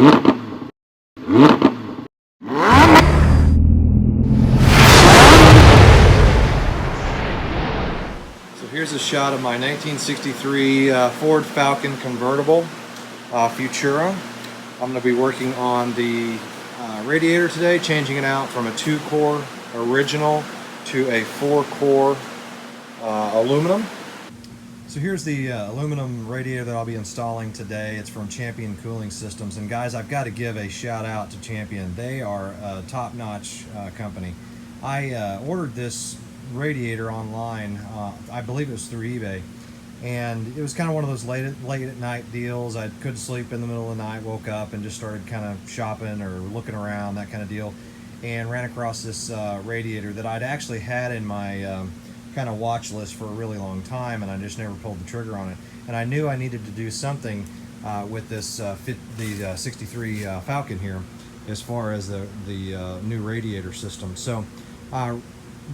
Here's a shot of my 1963 Ford Falcon Convertible Futura. I'm going to be working on the radiator today, changing it out from a 2-core original to a 4-core aluminum. So here's the aluminum radiator that I'll be installing today. It's from Champion Cooling Systems. And guys, I've got to give a shout out to Champion. They are a top-notch company. I ordered this radiator online, I believe it was through eBay, and it was kind of one of those late at night deals. I couldn't sleep in the middle of the night, woke up and just started kind of shopping or looking around, that kind of deal, and ran across this radiator that I'd actually had in my kind of watch list for a really long time, and I just never pulled the trigger on it. And I knew I needed to do something with this the 63 Falcon here as far as the new radiator system. So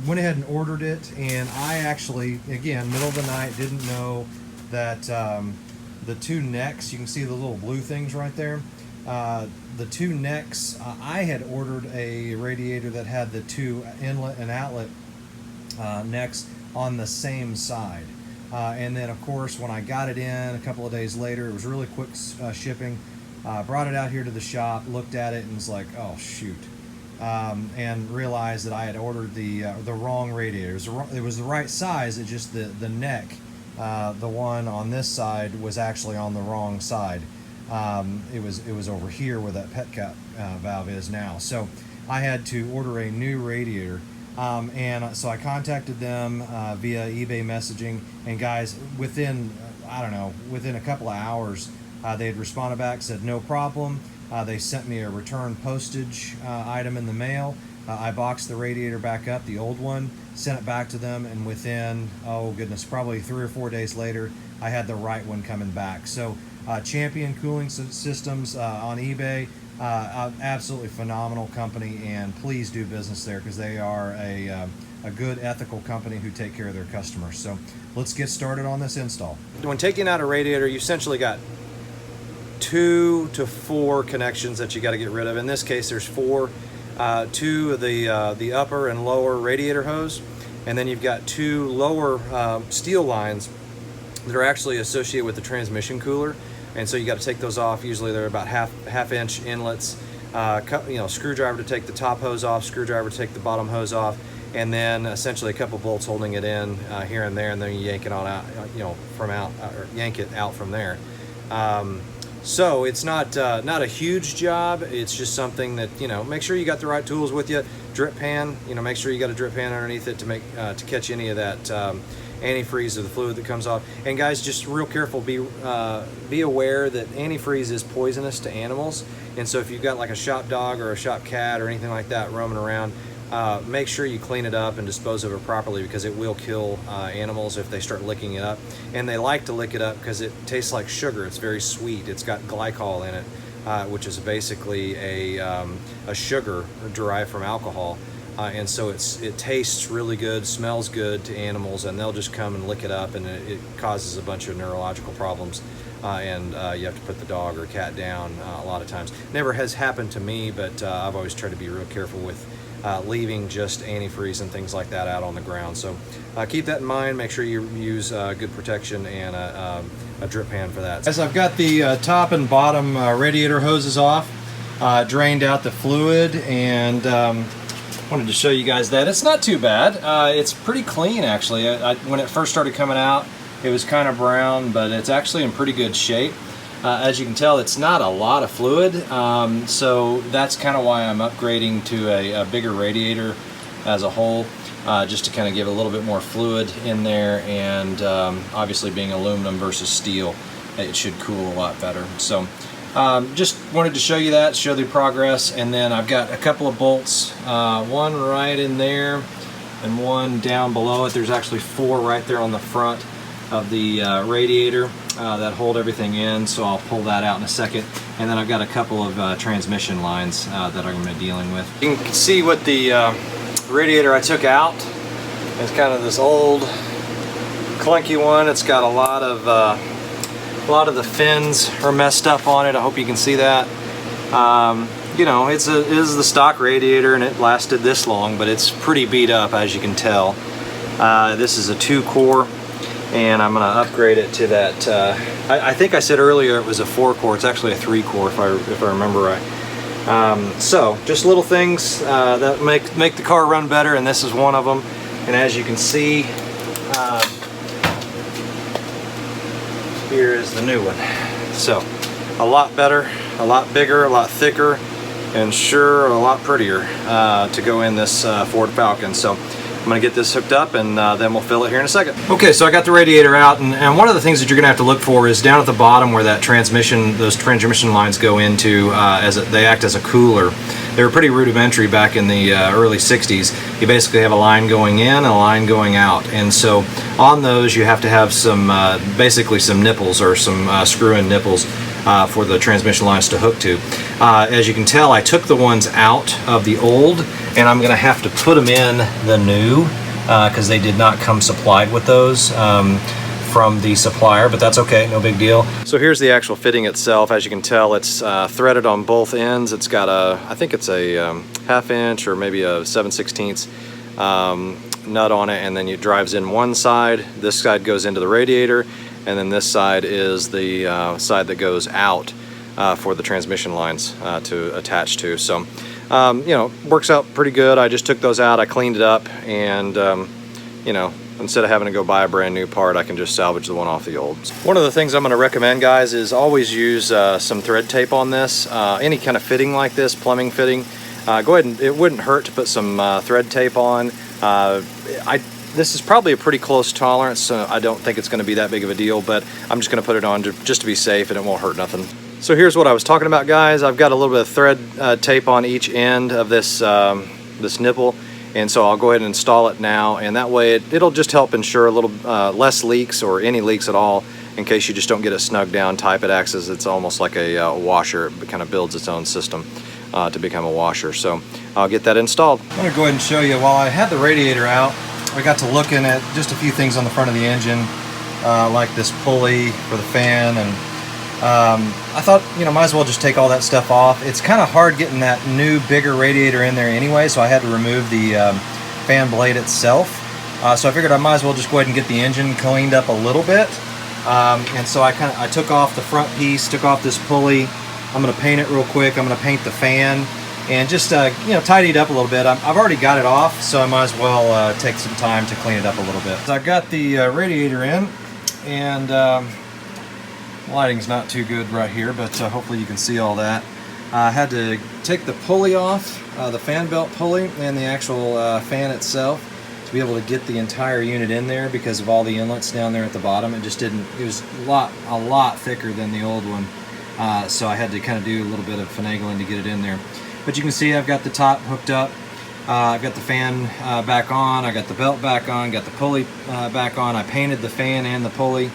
went ahead and ordered it, and I actually, again, middle of the night, didn't know that the two necks, you can see the little blue things right there, the two necks, I had ordered a radiator that had the two inlet and outlet necks on the same side, and then of course when I got it in a couple of days later, it was really quick shipping, brought it out here to the shop, looked at it, and was like, oh shoot. And realized that I had ordered the wrong radiator. It was the right size, it just the neck, the one on this side was actually on the wrong side. It was over here where that pet cap valve is now. So I had to order a new radiator, and so I contacted them via eBay messaging, and guys, within a couple of hours, they had responded back, said no problem. They sent me a return postage item in the mail. I boxed the radiator back up, the old one, sent it back to them, and within, oh goodness, probably 3 or 4 days later, I had the right one coming back. So Champion Cooling Systems on eBay, absolutely phenomenal company, and please do business there because they are a good ethical company who take care of their customers. So let's get started on this install. When taking out a radiator, you essentially got 2 to 4 connections that you got to get rid of. In this case, there's 4. 2 of the upper and lower radiator hose, and then you've got 2 lower steel lines that are actually associated with the transmission cooler, and so you got to take those off. Usually they're about half inch inlets. Screwdriver to take the top hose off, screwdriver to take the bottom hose off, and then essentially a couple bolts holding it in here and there, and then you yank it on out, yank it out from there. So it's not a huge job. It's just something that, make sure you got the right tools with you. Drip pan, make sure you got a drip pan underneath it to make to catch any of that antifreeze or the fluid that comes off. And guys, just real careful. Be aware that antifreeze is poisonous to animals. And so if you've got like a shop dog or a shop cat or anything like that roaming around, make sure you clean it up and dispose of it properly, because it will kill animals if they start licking it up. And they like to lick it up because it tastes like sugar. It's very sweet. It's got glycol in it, which is basically a sugar derived from alcohol. And so it tastes really good, smells good to animals, and they'll just come and lick it up, and it causes a bunch of neurological problems. And you have to put the dog or cat down a lot of times. Never has happened to me, but I've always tried to be real careful with leaving just antifreeze and things like that out on the ground. So keep that in mind. Make sure you use good protection and a drip pan for that. As I've got the top and bottom radiator hoses off, drained out the fluid, and wanted to show you guys that it's not too bad. It's pretty clean actually. When it first started coming out, it was kind of brown, but it's actually in pretty good shape. As you can tell, it's not a lot of fluid, so that's kind of why I'm upgrading to a bigger radiator as a whole, just to kind of give a little bit more fluid in there, and obviously being aluminum versus steel, it should cool a lot better. So just wanted to show you that, show the progress, and then I've got a couple of bolts, one right in there and one down below it. There's actually 4 right there on the front of the radiator that hold everything in, so I'll pull that out in a second. And then I've got a couple of transmission lines that I'm going to be dealing with. You can see what the radiator I took out. It's kind of this old clunky one. It's got a lot of the fins are messed up on it. I hope you can see that. You know, it is the stock Radiator, and it lasted this long, but it's pretty beat up, as you can tell. This is a 2-core, and I'm going to upgrade it to that. I think I said earlier it was a 4-core. It's actually a 3-core if I remember right. So just little things that make the car run better, and this is one of them. And as you can see, here is the new one. So a lot better, a lot bigger, a lot thicker, and sure a lot prettier to go in this Ford Falcon. So I'm gonna get this hooked up, and then we'll fill it here in a second. Okay, so I got the radiator out, and one of the things that you're gonna have to look for is down at the bottom where that those transmission lines go into, they act as a cooler. They were pretty rudimentary back in the early 60s. You basically have a line going in and a line going out, and so on those you have to have some basically some nipples, or some screw-in nipples for the transmission lines to hook to. As you can tell, I took the ones out of the old, and I'm gonna have to put them in the new because they did not come supplied with those from the supplier, but that's okay, no big deal. So here's the actual fitting itself. As you can tell, it's threaded on both ends. It's got I think it's a 1/2 inch or maybe a 7/16 nut on it, and then it drives in one side. This side goes into the radiator, and then this side is the side that goes out for the transmission lines to attach to. So you know, works out pretty good. I just took those out, I cleaned it up, and you know, instead of having to go buy a brand new part, I can just salvage the one off the old. One of the things I'm going to recommend, guys, is always use some thread tape on this. Any kind of fitting like this, plumbing fitting, go ahead and, it wouldn't hurt to put some thread tape on. This is probably a pretty close tolerance, so I don't think it's going to be that big of a deal, but I'm just going to put it on just to be safe, and it won't hurt nothing. So here's what I was talking about, guys. I've got a little bit of thread tape on each end of this this nipple, and so I'll go ahead and install it now, and that way it'll just help ensure a little less leaks, or any leaks at all, in case you just don't get it snug down tight. It acts as, it's almost like a washer. It kind of builds its own system to become a washer. So I'll get that installed. I'm going to go ahead and show you. While I had the radiator out, I got to looking at just a few things on the front of the engine, like this pulley for the fan, and I thought, you know, might as well just take all that stuff off. It's kind of hard getting that new, bigger radiator in there anyway, so I had to remove the fan blade itself. So I figured I might as well just go ahead and get the engine cleaned up a little bit. And so I took off the front piece, took off this pulley. I'm going to paint it real quick. I'm going to paint the fan, and just you know, tidy it up a little bit. I've already got it off, so I might as well take some time to clean it up a little bit. So I got the radiator in, and lighting's not too good right here, but hopefully you can see all that. I had to take the pulley off, the fan belt pulley, and the actual fan itself, to be able to get the entire unit in there because of all the inlets down there at the bottom. It just didn't, it was a lot thicker than the old one, so I had to kind of do a little bit of finagling to get it in there. But you can see I've got the top hooked up, I've got the fan back on, I got the belt back on, got the pulley back on. I painted the fan and the pulley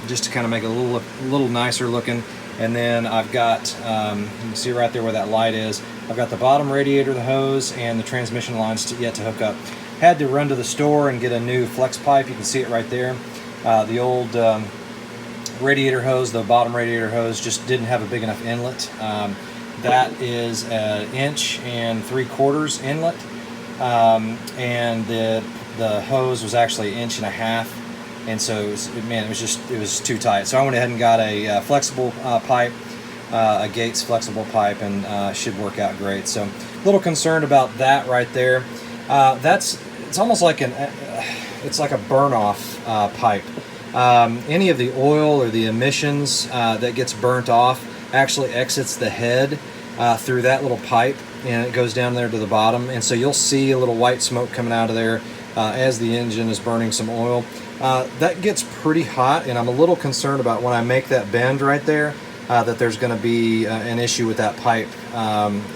just to kind of make it a little nicer looking. And then I've got, you can see right there where that light is, I've got the bottom radiator, the hose, and the transmission lines yet to hook up. Had to run to the store and get a new flex pipe. You can see it right there. The old radiator hose, the bottom radiator hose, just didn't have a big enough inlet. That is an 1 3/4 inlet, and the hose was actually 1.5 inches. And so it was too tight. So I went ahead and got a flexible pipe, a Gates flexible pipe, and should work out great. So a little concerned about that right there. It's almost like it's like a burn-off pipe. Any of the oil or the emissions that gets burnt off actually exits the head through that little pipe, and it goes down there to the bottom. And so you'll see a little white smoke coming out of there as the engine is burning some oil. That gets pretty hot, and I'm a little concerned about when I make that bend right there that there's going to be an issue with that pipe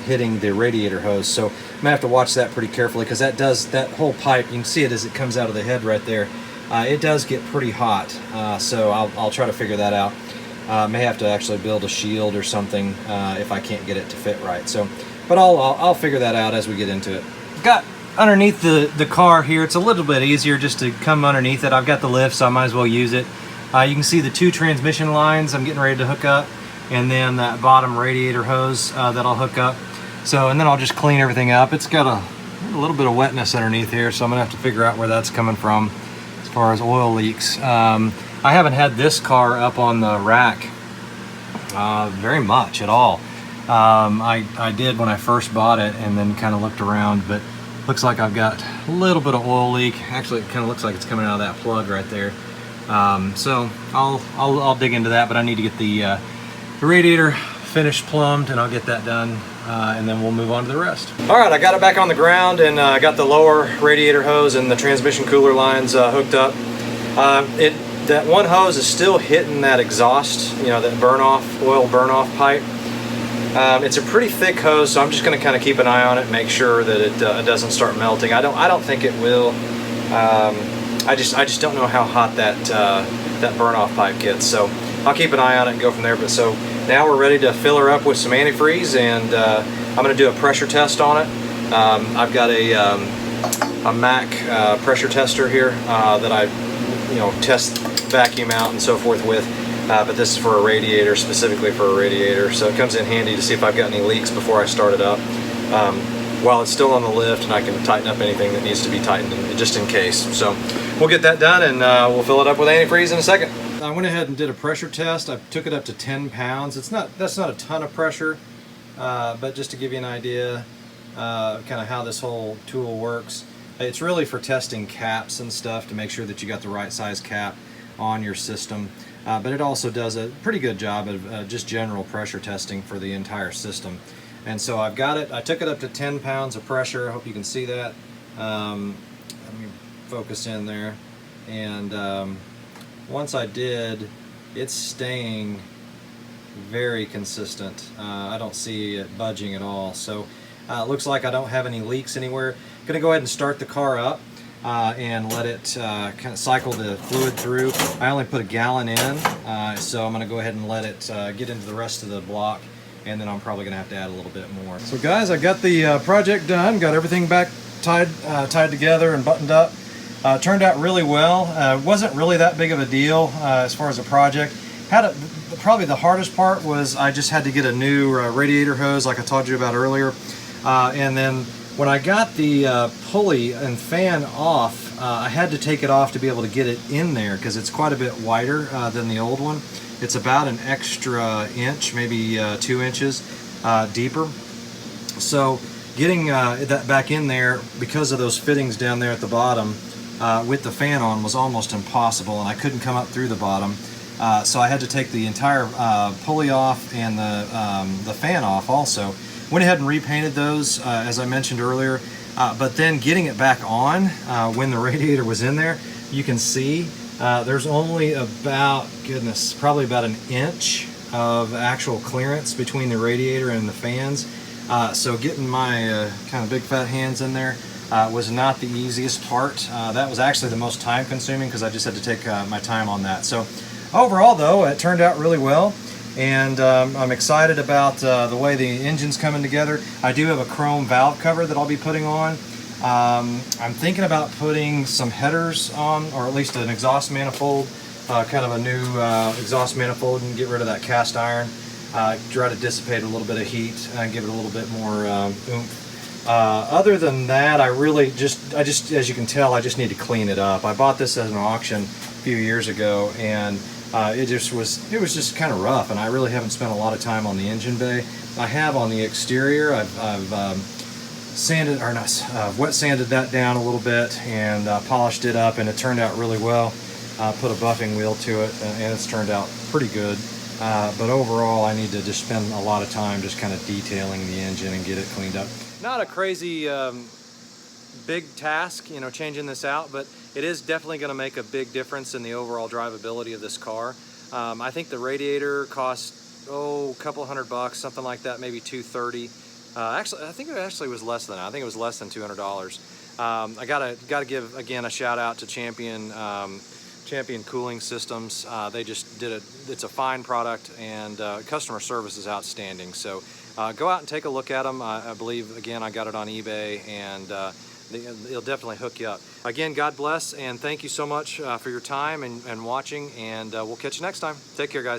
hitting the radiator hose. So I'm going to have to watch that pretty carefully, because that whole pipe, you can see it as it comes out of the head right there. It does get pretty hot, so I'll try to figure that out. May have to actually build a shield or something if I can't get it to fit right. So, but I'll figure that out as we get into it. Got underneath the car here, it's a little bit easier just to come underneath it. I've got the lift, so I might as well use it. You can see the 2 transmission lines I'm getting ready to hook up. and then that bottom radiator hose that I'll hook up. So, and then I'll just clean everything up. It's got a little bit of wetness underneath here, so I'm gonna have to figure out where that's coming from as far as oil leaks. I haven't had this car up on the rack very much at all. I did when I first bought it, and then kind of looked around, but looks like I've got a little bit of oil leak. Actually, it kind of looks like it's coming out of that plug right there. So I'll dig into that, but I need to get the radiator finished plumbed, and I'll get that done, and then we'll move on to the rest. All right, I got it back on the ground, and I got the lower radiator hose and the transmission cooler lines hooked up. That one hose is still hitting that exhaust, you know, that oil burn-off pipe. It's a pretty thick hose, so I'm just going to kind of keep an eye on it, make sure that it doesn't start melting. I don't think it will. I just don't know how hot that burn-off pipe gets, so I'll keep an eye on it and go from there. But so now we're ready to fill her up with some antifreeze, and I'm going to do a pressure test on it. I've got a Mac pressure tester here that I test vacuum out and so forth with, but this is for a radiator, specifically for a radiator, so it comes in handy to see if I've got any leaks before I start it up while it's still on the lift, and I can tighten up anything that needs to be tightened just in case. So we'll get that done, and we'll fill it up with antifreeze in a second. I went ahead and did a pressure test. I took it up to 10 pounds. That's not a ton of pressure, but just to give you an idea kind of how this whole tool works. It's really for testing caps and stuff to make sure that you got the right size cap on your system, but it also does a pretty good job of just general pressure testing for the entire system. And so I've got it. I took it up to 10 pounds of pressure. I hope you can see that. Let me focus in there. And once I did, it's staying very consistent. I don't see it budging at all. So it looks like I don't have any leaks anywhere. I'm gonna go ahead and start the car up and let it kind of cycle the fluid through. I only put a gallon in, so I'm gonna go ahead and let it get into the rest of the block, and then I'm probably gonna have to add a little bit more. So guys, I got the project done, got everything back tied together and buttoned up. Turned out really well. Wasn't really that big of a deal as far as a project. Probably the hardest part was I just had to get a new radiator hose, like I told you about earlier. And then when I got the pulley and fan off, I had to take it off to be able to get it in there, because it's quite a bit wider than the old one. It's about an extra inch, maybe 2 inches deeper. So getting that back in there, because of those fittings down there at the bottom with the fan on, was almost impossible, and I couldn't come up through the bottom. So I had to take the entire pulley off and the fan off also. Went ahead and repainted those, as I mentioned earlier, but then getting it back on when the radiator was in there, you can see there's only about, probably about an inch of actual clearance between the radiator and the fans. So getting my kind of big fat hands in there was not the easiest part. That was actually the most time consuming, because I just had to take my time on that. So overall though, it turned out really well. And I'm excited about the way the engine's coming together. I do have a chrome valve cover that I'll be putting on. I'm thinking about putting some headers on, or at least an exhaust manifold, kind of a new exhaust manifold, and get rid of that cast iron. Try to dissipate a little bit of heat and give it a little bit more oomph. Other than that, I just, as you can tell, I just need to clean it up. I bought this at an auction a few years ago, and it was just kind of rough, and I really haven't spent a lot of time on the engine bay. I have on the exterior. I've sanded, or not, wet sanded that down a little bit and polished it up, and it turned out really well. Put a buffing wheel to it, and it's turned out pretty good. But overall, I need to just spend a lot of time just kind of detailing the engine and get it cleaned up. Not a crazy big task, changing this out, but it is definitely going to make a big difference in the overall drivability of this car. I think the radiator cost a couple $100, something like that, maybe $230. Actually, I think it actually was less than that. I think it was less than $200. I gotta give again a shout out to Champion Cooling Systems. They just did it's a fine product, and customer service is outstanding. So go out and take a look at them. I believe, again, I got it on eBay, and it'll definitely hook you up. Again, God bless, and thank you so much for your time and watching, and we'll catch you next time. Take care, guys.